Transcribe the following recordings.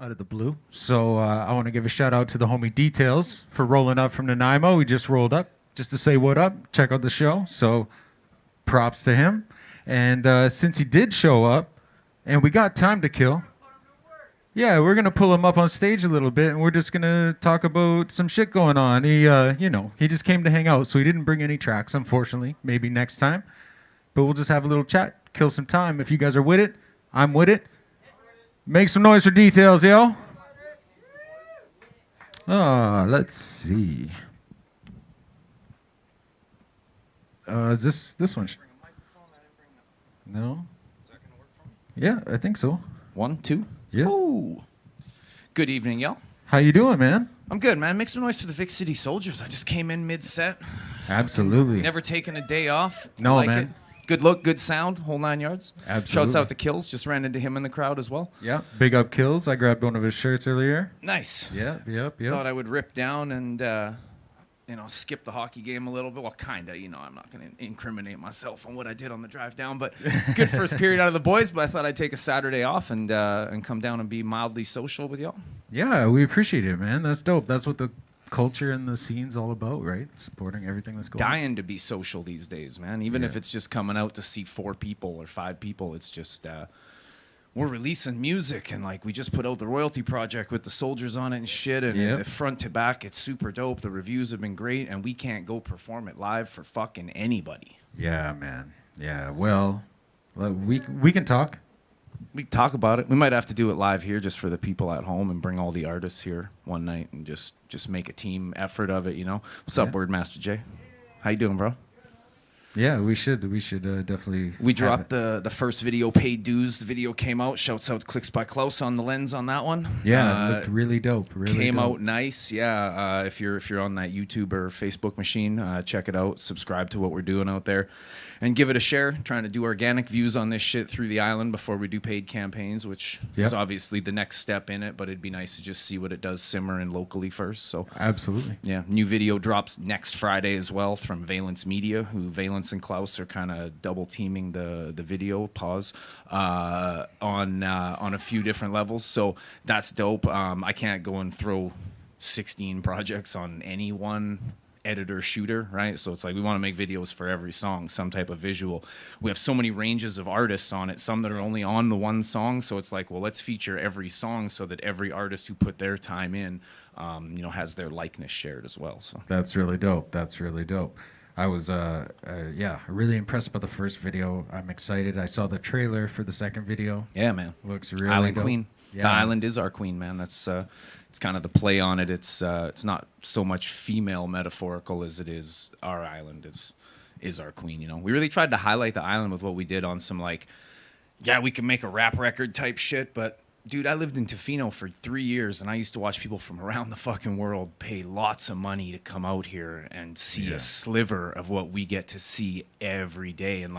out of the blue. So I want to give a shout out to the homie Details for rolling up from Nanaimo. We just rolled up just to say what up, check out the show. So props to him. And since he did show up and we got time to kill, yeah, we're going to pull him up on stage a little bit and we're just going to talk about some shit going on. He just came to hang out, so he didn't bring any tracks, unfortunately. Maybe next time. But we'll just have a little chat, kill some time. If you guys are with it, I'm with it. Make some noise for Details, yo. Let's see. Is this one? No? Yeah, I think so. 1, 2. Yeah. Ooh. Good evening, y'all. How you doing, man? I'm good, man. Make some noise for the Vic City Soldiers. I just came in mid-set. Absolutely. Never taken a day off. No, like man. It. Good look, good sound, whole 9 yards. Absolutely. Shouts out to Kills. Just ran into him in the crowd as well. Yeah. Big up Kills. I grabbed one of his shirts earlier. Nice. Yep. Thought I would rip down and, skip the hockey game a little bit. Well, kind of. I'm not going to incriminate myself on what I did on the drive down. But good first period out of the boys. But I thought I'd take a Saturday off and come down and be mildly social with y'all. Yeah, we appreciate it, man. That's dope. That's what the culture and the scene's all about, right? Supporting everything that's going on. Dying to be social these days, man. Even if it's just coming out to see 4 people or 5 people, it's just we're releasing music and like we just put out the royalty project with the soldiers on it and shit, and the front to back, it's super dope. The reviews have been great, and we can't go perform it live for fucking anybody. Yeah, man. Yeah. Well, we can talk. We can talk about it. We might have to do it live here just for the people at home and bring all the artists here one night and just make a team effort of it, What's up, Wordmaster J? How you doing, bro? Yeah, we should definitely. We dropped the first video, Paid Dues. The video came out. Shouts out Clicks by Klaus on the lens on that one. Yeah, it looked really dope. Came out nice. Yeah, if you're on that YouTube or Facebook machine, check it out. Subscribe to what we're doing out there, and give it a share. Trying to do organic views on this shit through the island before we do paid campaigns, which is obviously the next step in it. But it'd be nice to just see what it does simmer in locally first. So absolutely. Yeah, new video drops next Friday as well from Valence Media, who Valence and Klaus are kind of double teaming the video on a few different levels. So that's dope. I can't go and throw 16 projects on any one editor shooter, right? So it's like we want to make videos for every song, some type of visual. We have so many ranges of artists on it, some that are only on the one song. So it's like, well, let's feature every song so that every artist who put their time in, has their likeness shared as well. So that's really dope. I was really impressed by the first video. I'm excited. I saw the trailer for the second video. Yeah, man. Looks really Island dope. Queen. Yeah. The island is our queen, man. That's it's kind of the play on it. It's not so much female metaphorical as it is our island is our queen, We really tried to highlight the island with what we did on some we can make a rap record type shit, but dude, I lived in Tofino for 3 years, and I used to watch people from around the fucking world pay lots of money to come out here and see a sliver of what we get to see every day. And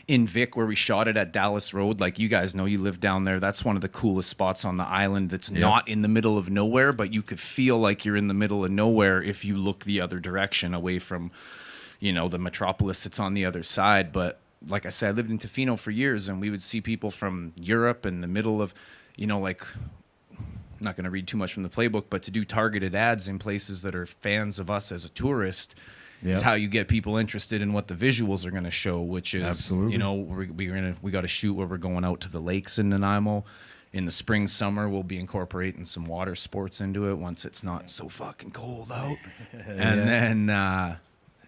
in Vic, where we shot it at Dallas Road, you guys know, you live down there. That's one of the coolest spots on the island that's not in the middle of nowhere, but you could feel like you're in the middle of nowhere if you look the other direction away from, the metropolis that's on the other side. But like I said, I lived in Tofino for years, and we would see people from Europe and the middle of, I'm not going to read too much from the playbook, but to do targeted ads in places that are fans of us as a tourist is how you get people interested in what the visuals are going to show, which is, absolutely. We got to shoot where we're going out to the lakes in Nanaimo. In the spring, summer, we'll be incorporating some water sports into it once it's not so fucking cold out. And then...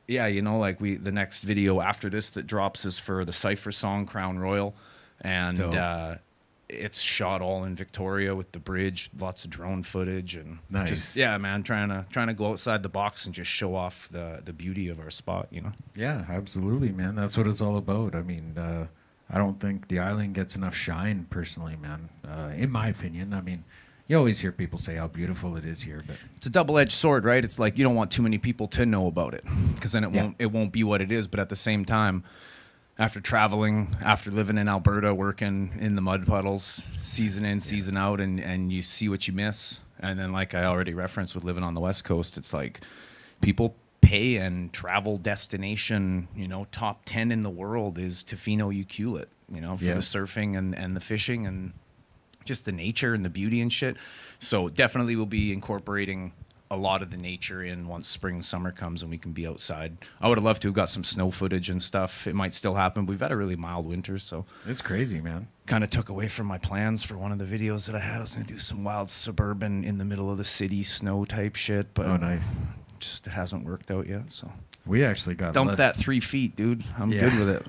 the next video after this that drops is for the Cypher song Crown Royal, and it's shot all in Victoria with the bridge, lots of drone footage, and nice. Trying to go outside the box and just show off the beauty of our spot, Yeah, absolutely, man. That's what it's all about. I mean, I don't think the island gets enough shine, personally, man. In my opinion, I mean. You always hear people say how beautiful it is here, but it's a double-edged sword, right? It's like you don't want too many people to know about it, because then it won't be what it is. But at the same time, after traveling, after living in Alberta, working in the mud puddles, season in, season out, and you see what you miss. And then, like I already referenced with living on the West Coast, it's like people pay and travel destination, top 10 in the world is Tofino Ucluelet, for the surfing and the fishing and just the nature and the beauty and shit. So definitely we'll be incorporating a lot of the nature in once spring, summer comes and we can be outside. I would have loved to have got some snow footage and stuff. It might still happen. We've had a really mild winter, so It's crazy, man. kind of took away from my plans for one of the videos that I had. I was going to do some wild suburban in the middle of the city snow type shit, but Oh, nice. just it hasn't worked out yet. So We actually got dump less, that 3 feet, dude. I'm Yeah. good with it.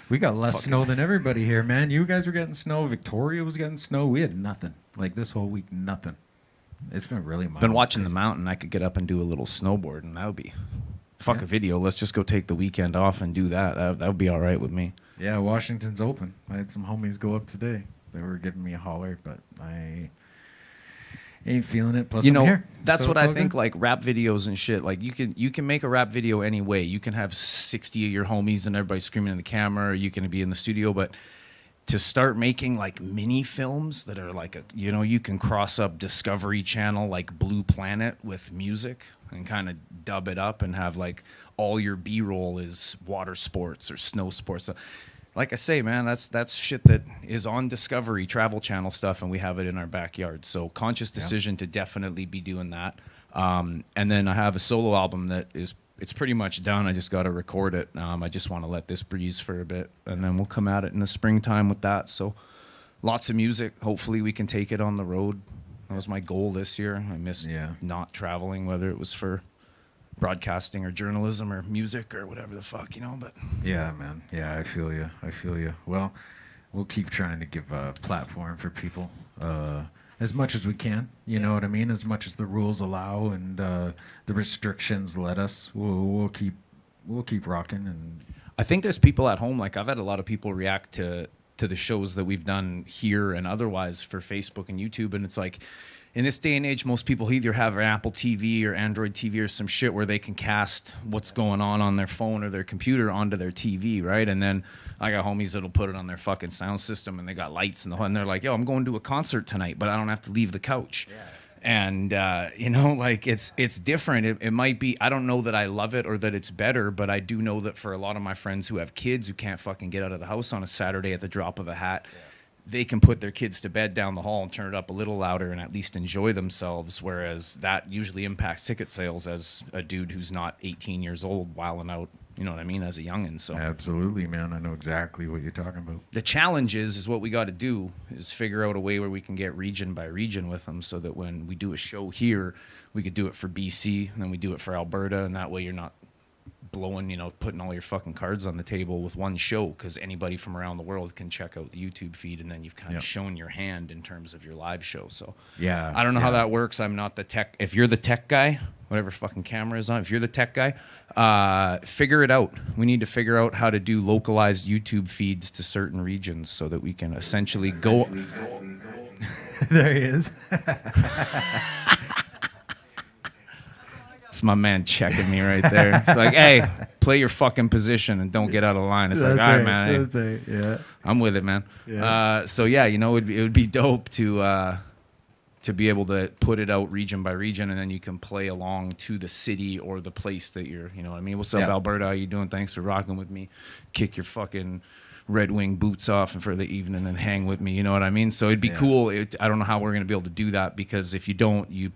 We got less Fucking- snow than everybody here, man. You guys were getting snow. Victoria was getting snow. We had nothing. Like this whole week, nothing. It's been really mild. Been watching the Crazy. mountain. I could get up and do a little snowboard, and that would be fuck Yeah. a video. Let's just go take the weekend off and do that. That would be all right with me. Yeah, Washington's open. I had some homies go up today. They were giving me a holler, but I ain't feeling it. Plus, You I'm know, here, that's so what it's I all think. good. Like rap videos and shit. Like you can make a rap video any way. You can have 60 of your homies and everybody screaming in the camera. Or you can be in the studio, but to start making like mini films that are like you can cross up Discovery Channel like Blue Planet with music and kind of dub it up and have like all your B-roll is water sports or snow sports. Like I say, man, that's shit that is on Discovery Travel Channel stuff, and we have it in our backyard. So conscious decision to definitely be doing that. And then I have a solo album that it's pretty much done. I just got to record it. I just want to let this breeze for a bit, and then we'll come at it in the springtime with that. So lots of music. Hopefully we can take it on the road. That was my goal this year. I missed not traveling, whether it was for broadcasting or journalism or music or whatever the fuck, but Yeah, man. Yeah, I feel you. I feel you. Well, we'll keep trying to give a platform for people as much as we can. You know what I mean? As much as the rules allow and the restrictions let us. We'll keep rocking. And I think there's people at home. Like I've had a lot of people react to the shows that we've done here and otherwise for Facebook and YouTube, and it's like, in this day and age, most people either have an Apple TV or Android TV or some shit where they can cast what's going on their phone or their computer onto their TV, right? And then I got homies that'll put it on their fucking sound system, and they got lights and they're like, yo, I'm going to a concert tonight, but I don't have to leave the couch. Yeah. And like it's different. It might be. I don't know that I love it or that it's better, but I do know that for a lot of my friends who have kids who can't fucking get out of the house on a Saturday at the drop of a hat. Yeah. They can put their kids to bed down the hall and turn it up a little louder and at least enjoy themselves, whereas that usually impacts ticket sales as a dude who's not 18 years old wilding out, you know what I mean, as a youngin'. So absolutely, man. I know exactly what you're talking about. the challenge is what we got to do is figure out a way where we can get region by region with them so that when we do a show here, we could do it for BC and then we do it for Alberta, and that way you're not blowing, putting all your fucking cards on the table with one show, because anybody from around the world can check out the YouTube feed, and then you've kind of shown your hand in terms of your live show. So yeah, I don't know how that works. I'm not the tech. If you're the tech guy, whatever fucking camera is on, if you're the tech guy, figure it out. We need to figure out how to do localized YouTube feeds to certain regions so that we can essentially go. There he is. It's my man checking me right there. It's like, hey, play your fucking position and don't get out of line. It's like, all right, man. Hey, That's right. Yeah. I'm with it, man. Yeah. So yeah, it would be dope to be able to put it out region by region, and then you can play along to the city or the place that you're. You know what I mean? What's up, Alberta? How you doing? Thanks for rocking with me. Kick your fucking Red Wing boots off and for the evening and hang with me. You know what I mean? So it'd be cool. I don't know how we're gonna be able to do that, because if you don't, you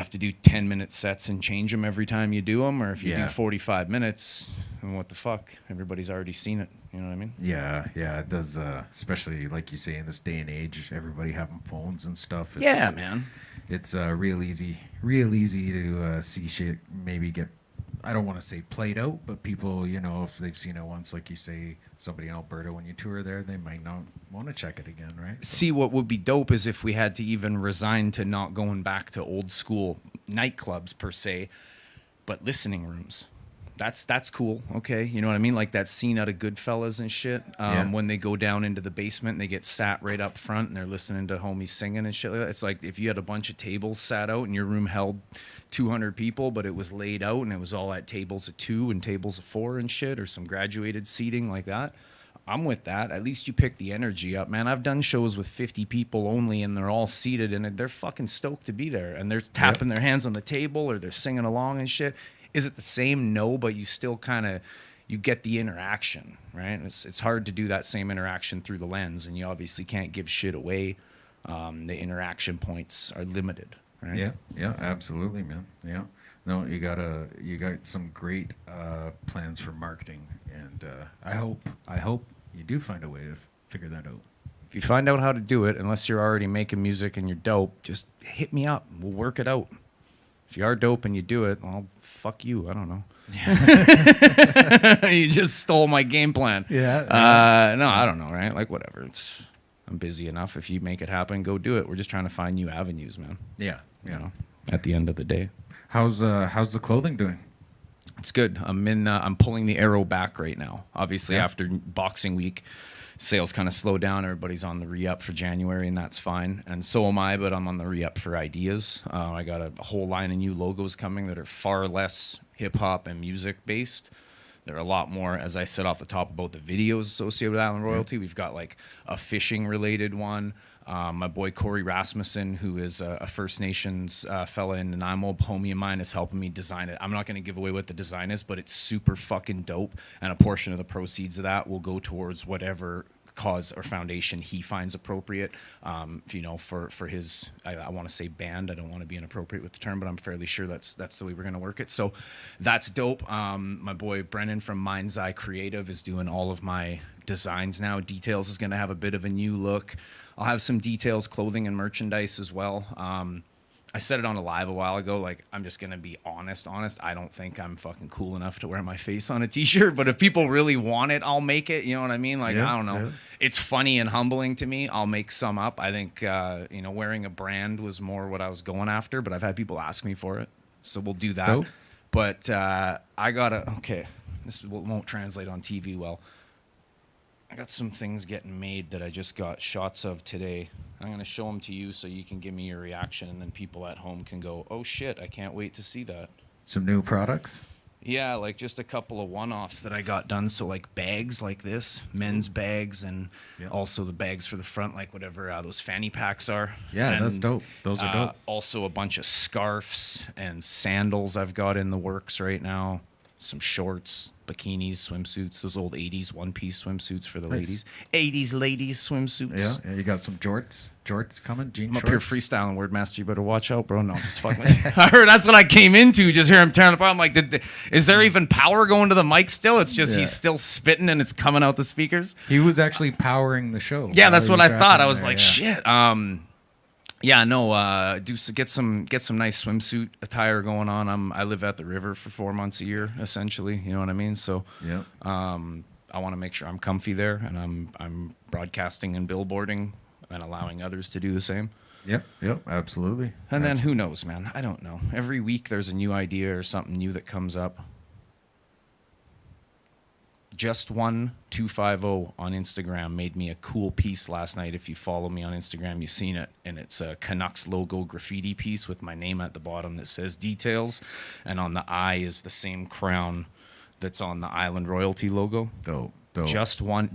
have to do 10-minute sets and change them every time you do them, or if you do 45 minutes, and what the fuck? Everybody's already seen it. You know what I mean? Yeah, it does. Especially like you say, in this day and age, everybody having phones and stuff. Yeah, man. It's real easy to see shit maybe get, I don't want to say played out, but people, if they've seen it once, like you say, somebody in Alberta, when you tour there, they might not want to check it again, right? See, what would be dope is if we had to even resign to not going back to old school nightclubs per se, but listening rooms. That's cool. Okay. You know what I mean? Like that scene out of Goodfellas and shit. When they go down into the basement and they get sat right up front and they're listening to homies singing and shit like that. It's like if you had a bunch of tables sat out and your room held 200 people, but it was laid out and it was all at tables of 2 and tables of 4 and shit, or some graduated seating like that. I'm with that. At least you pick the energy up, man. I've done shows with 50 people only, and they're all seated, and they're fucking stoked to be there, and they're tapping their hands on the table or they're singing along and shit. Is it the same? No, but you still kind of, you get the interaction, right? It's hard to do that same interaction through the lens, and you obviously can't give shit away. The interaction points are limited, right? Yeah, yeah, absolutely, man. Yeah. No, you got some great plans for marketing, and I hope you do find a way to figure that out. If you find out how to do it, unless you're already making music and you're dope, just hit me up. We'll work it out. If you are dope and you do it, well, fuck you. I don't know. You just stole my game plan. Yeah. No, I don't know, right? Like, whatever. I'm busy enough. If you make it happen, go do it. We're just trying to find new avenues, man. Yeah. You know, at the end of the day. How's the clothing doing? It's good. I'm pulling the arrow back right now. Obviously, after Boxing Week, sales kind of slow down. Everybody's on the re-up for January, and that's fine. And so am I, but I'm on the re-up for ideas. I got a whole line of new logos coming that are far less hip-hop and music-based. They're a lot more, as I said off the top, about the videos associated with Island Royalty. We've got like a fishing-related one. My boy Corey Rasmussen, who is a First Nations fella in Nanaimo, homie of mine, is helping me design it. I'm not going to give away what the design is, but it's super fucking dope. And a portion of the proceeds of that will go towards whatever cause or foundation he finds appropriate, you know, for his, I want to say band. I don't want to be inappropriate with the term, but I'm fairly sure that's the way we're going to work it. So that's dope. My boy Brennan from Mind's Eye Creative is doing all of my designs now. Details is going to have a bit of a new look. I'll have some Details clothing and merchandise as well. I said it on a live a while ago, like, I'm just going to be honest. I don't think I'm fucking cool enough to wear my face on a t-shirt, but if people really want it, I'll make it. You know what I mean? Like, I don't know. Yeah. It's funny and humbling to me. I'll make some up. I think, you know, wearing a brand was more what I was going after, but I've had people ask me for it. So we'll do that. Dope. But this won't translate on TV well. I got some things getting made that I just got shots of today. I'm going to show them to you so you can give me your reaction, and then people at home can go, oh shit, I can't wait to see that. Some new products? Yeah, like just a couple of one-offs that I got done. So like bags like this, men's bags, and also the bags for the front, like whatever those fanny packs are. Yeah, and, that's dope. Those are dope. Also a bunch of scarves and sandals I've got in the works right now. Some shorts, bikinis, swimsuits, those old 80s one-piece swimsuits for the ladies. 80s ladies swimsuits. Yeah, you got some jorts coming, jean I'm shorts. up here freestyling, Wordmaster, you better watch out, bro. No, just fuck me. I heard that's what I came into, just hear him tearing apart. I'm like, is there even power going to the mic still? It's just he's still spitting and it's coming out the speakers. He was actually powering the show. Yeah, that's what I thought. I was like, shit. Yeah, no, get some nice swimsuit attire going on. I live at the river for 4 months a year, essentially. You know what I mean? So, I want to make sure I'm comfy there, and I'm broadcasting and billboarding and allowing others to do the same. Yep, absolutely. And then who knows, man? I don't know. Every week there's a new idea or something new that comes up. Just One 250 on Instagram made me a cool piece last night. If you follow me on Instagram, you've seen it. And it's a Canucks logo graffiti piece with my name at the bottom that says Details. And on the eye is the same crown that's on the Island Royalty logo. Dope. Just One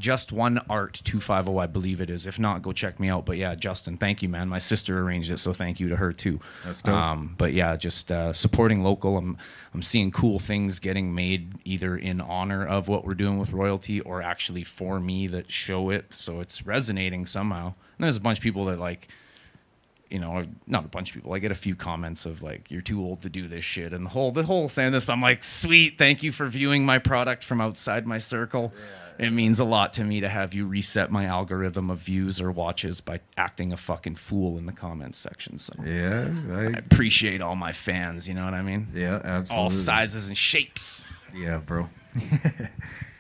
Art 250, I believe it is. If not, go check me out. But yeah, Justin, thank you, man. My sister arranged it, so thank you to her too. That's dope. But yeah, just supporting local. I'm seeing cool things getting made either in honor of what we're doing with Royalty or actually for me that show it. So it's resonating somehow. And there's a bunch of people that like, you know, not a bunch of people. I get a few comments of like, "You're too old to do this shit," and the whole saying this. I'm like, sweet, thank you for viewing my product from outside my circle. Yeah. It means a lot to me to have you reset my algorithm of views or watches by acting a fucking fool in the comments section. So yeah, I appreciate all my fans. You know what I mean? Yeah, absolutely. All sizes and shapes. Yeah, bro.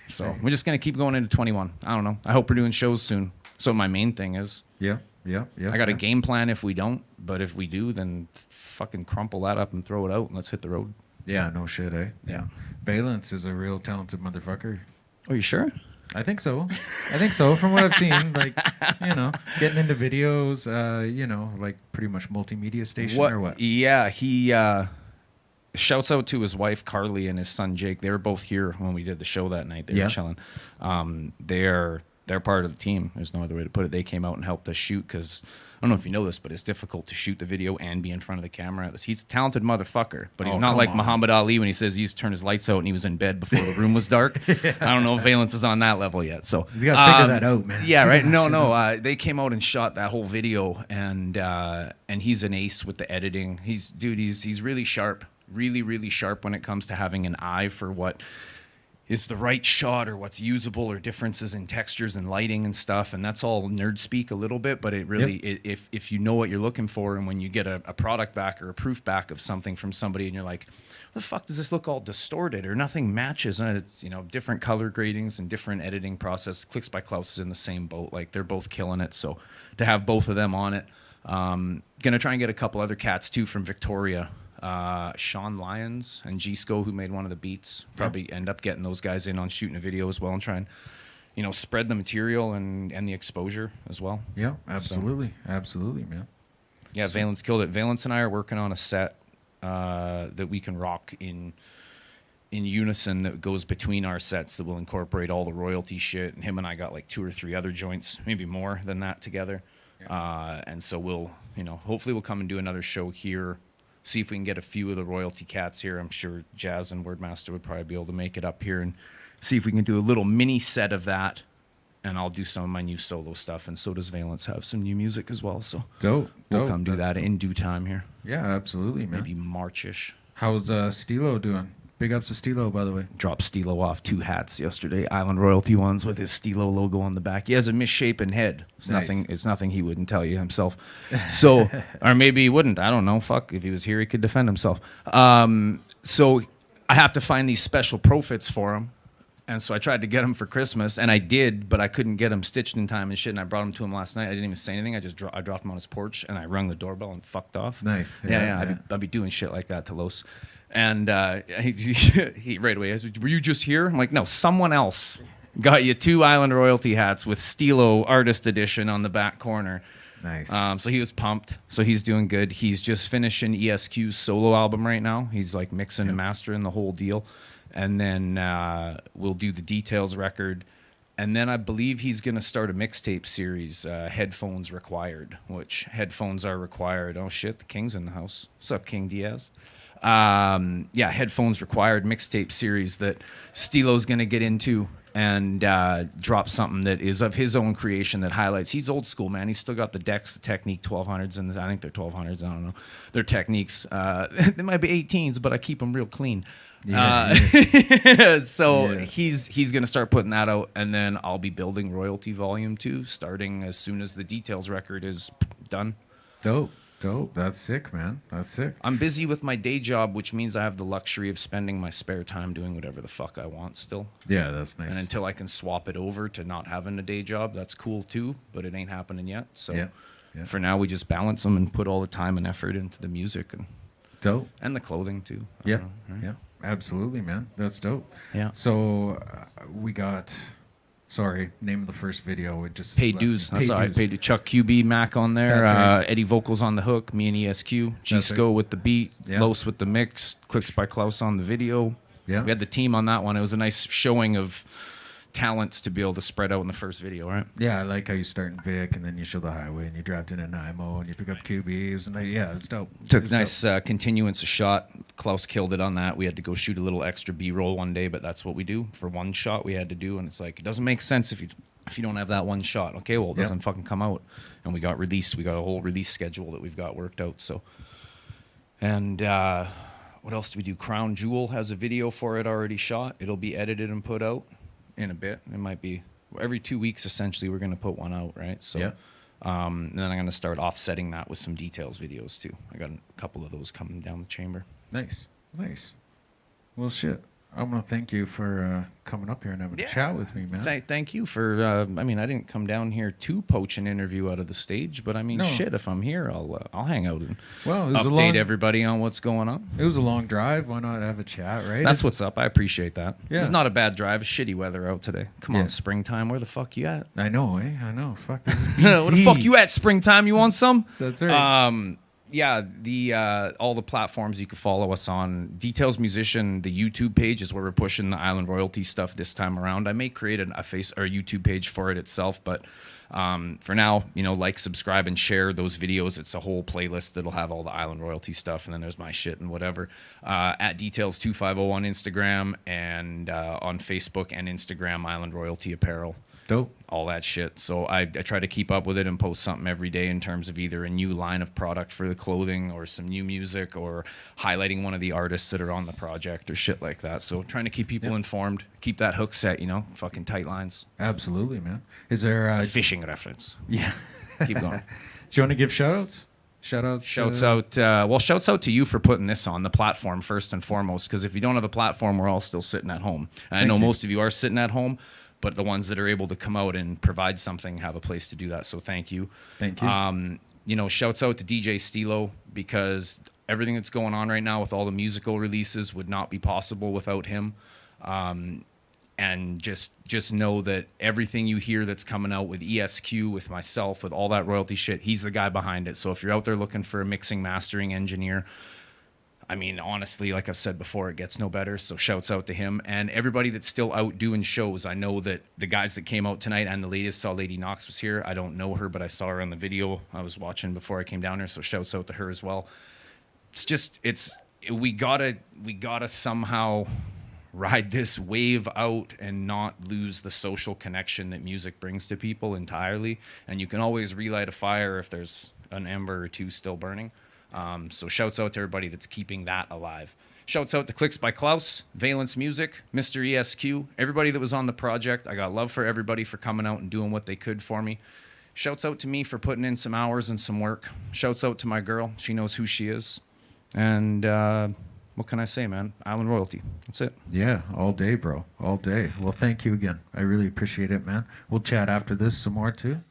So we're just gonna keep going into 21. I don't know. I hope we're doing shows soon. So my main thing is. Yeah. I got a game plan if we don't, but if we do, then fucking crumple that up and throw it out and let's hit the road. Yeah, no shit, eh? Yeah. Valence is a real talented motherfucker. Oh, you sure? I think so. From what I've seen, like, you know, getting into videos, you know, like pretty much multimedia station or what? Yeah, he shouts out to his wife Carly and his son Jake. They were both here when we did the show that night. They were chilling. They're they're part of the team. There's no other way to put it. They came out and helped us shoot because I don't know if you know this, but it's difficult to shoot the video and be in front of the camera. He's a talented motherfucker, but he's not like Muhammad Ali when he says he used to turn his lights out and he was in bed before the room was dark. I don't know if Valence is on that level yet. So you got to figure that out, man. Yeah, right. No. They came out and shot that whole video, and he's an ace with the editing. He's really sharp, really sharp when it comes to having an eye for what is the right shot or what's usable or differences in textures and lighting and stuff. And that's all nerd speak a little bit, but it really, if you know what you're looking for, and when you get a product back or a proof back of something from somebody and you're like, the fuck does this look all distorted or nothing matches? And it's, different color gradings and different editing process. Clicks by Klaus is in the same boat. Like, they're both killing it. So to have both of them on it, gonna try and get a couple other cats too from Victoria. Sean Lyons and G-Sco, who made one of the beats, probably end up getting those guys in on shooting a video as well and try and spread the material and the exposure as well. Yeah, absolutely. So, absolutely, man. Yeah, so, Valence killed it. Valence and I are working on a set that we can rock in unison that goes between our sets that will incorporate all the royalty shit, and him and I got like 2 or 3 other joints, maybe more than that together. And so we'll hopefully we'll come and do another show here. See if we can get a few of the royalty cats here. I'm sure Jazz and Wordmaster would probably be able to make it up here, and see if we can do a little mini set of that. And I'll do some of my new solo stuff, and so does Valence have some new music as well. So we'll come do that in due time here. Yeah, absolutely, man. Maybe March-ish. How's Stilo doing? Big ups to Stilo, by the way. Dropped Stilo off 2 hats yesterday, Island Royalty ones with his Stilo logo on the back. He has a misshapen head. It's nothing. It's nothing he wouldn't tell you himself. So, or maybe he wouldn't. I don't know. Fuck. If he was here, he could defend himself. So I have to find these special profits for him. And so I tried to get him for Christmas, and I did, but I couldn't get him stitched in time and shit. And I brought him to him last night. I didn't even say anything. I just I dropped him on his porch, and I rung the doorbell and fucked off. Nice. Yeah. I'd be doing shit like that to Los. And he right away, were you just here? I'm like, no, someone else got you 2 Island Royalty hats with Stilo Artist Edition on the back corner. Nice. So he was pumped. So he's doing good. He's just finishing ESQ's solo album right now. He's like mixing and mastering the whole deal. And then we'll do the Details record. And then I believe he's going to start a mixtape series, Headphones Required, which headphones are required. Oh, shit, the King's in the house. What's up, King Diaz? Headphones Required mixtape series that Stilo's going to get into and drop something that is of his own creation that highlights. He's old school, man. He's still got the decks, the Technique 1200s, and I think they're 1200s. I don't know. They're Techniques. They might be 18s, but I keep them real clean. So he's going to start putting that out, and then I'll be building Royalty Volume 2 starting as soon as the Details record is done. Dope. That's sick, man. That's sick. I'm busy with my day job, which means I have the luxury of spending my spare time doing whatever the fuck I want still. Yeah, that's nice. And until I can swap it over to not having a day job, that's cool too, but it ain't happening yet. So for now, we just balance them and put all the time and effort into the music and and the clothing too. Yeah, know, right? Yeah, absolutely, man. That's dope. Yeah. So we got... Sorry, name of the first video. It just Paid Dues. That's all right. Paid to Chuck QB Mac on there. Right. Eddie Vocals on the hook. Me and ESQ. G-Sco with the beat. Los with the mix. Clicks by Klaus on the video. Yeah. We had the team on that one. It was a nice showing of talents to be able to spread out in the first video, right? Yeah, I like how you start in Vic and then you show the highway and you dropped in a Nimo and you pick up QBs and it's dope. Took nice continuance of shot. Klaus killed it on that. We had to go shoot a little extra B-roll one day, but that's what we do. For one shot we had to do, and it's like, it doesn't make sense if you don't have that one shot. Okay, well, it doesn't fucking come out. And we got released. We got a whole release schedule that we've got worked out. So, and what else do we do? Crown Jewel has a video for it already shot. It'll be edited and put out in a bit. It might be every 2 weeks, essentially, we're going to put one out, right? So, and then I'm going to start offsetting that with some Details videos, too. I got a couple of those coming down the chamber. Nice. Well, shit. I want to thank you for coming up here and having a chat with me, man. Thank you for. I didn't come down here to poach an interview out of the stage, but shit. If I'm here, I'll hang out and update everybody on what's going on. It was a long drive. Why not have a chat, right? That's what's up. I appreciate that. Yeah. It's not a bad drive. It's shitty weather out today. Come on, springtime. Where the fuck you at? I know, eh? I know. Fuck, this is BC. Where the fuck you at, springtime? You want some? That's right. yeah, the all the platforms you can follow us on. Details Musician, the YouTube page is where we're pushing the Island Royalty stuff this time around. I may create a face or a YouTube page for it itself, but for now, like, subscribe, and share those videos. It's a whole playlist that'll have all the Island Royalty stuff, and then there's my shit and whatever. At Details 250 on Instagram, and on Facebook and Instagram, Island Royalty Apparel. Dope. All that shit. So I try to keep up with it and post something every day in terms of either a new line of product for the clothing or some new music or highlighting one of the artists that are on the project or shit like that. So trying to keep people informed, keep that hook set, fucking tight lines. Absolutely, man. Is there It's a fishing reference. Yeah. Keep going. Do you want to give shout outs? Shouts out to you for putting this on the platform first and foremost, because if you don't have a platform, we're all still sitting at home. And I know most of you are sitting at home, but the ones that are able to come out and provide something have a place to do that. So thank you. Thank you. Shouts out to DJ Stilo, because everything that's going on right now with all the musical releases would not be possible without him. And just know that everything you hear that's coming out with ESQ, with myself, with all that royalty shit, he's the guy behind it. So if you're out there looking for a mixing, mastering engineer, I mean, honestly, like I've said before, it gets no better. So shouts out to him and everybody that's still out doing shows. I know that the guys that came out tonight and the latest, saw Lady Knox was here. I don't know her, but I saw her on the video I was watching before I came down here. So shouts out to her as well. We gotta somehow ride this wave out and not lose the social connection that music brings to people entirely. And you can always relight a fire if there's an ember or two still burning. So shouts out to everybody that's keeping that alive. Shouts out to Clicks by Klaus, Valence Music, Mr. ESQ, everybody that was on the project. I got love for everybody for coming out and doing what they could for me. Shouts out to me for putting in some hours and some work. Shouts out to my girl. She knows who she is. And what can I say, man? Island Royalty. That's it. Yeah, all day, bro. All day. Well, thank you again. I really appreciate it, man. We'll chat after this some more, too.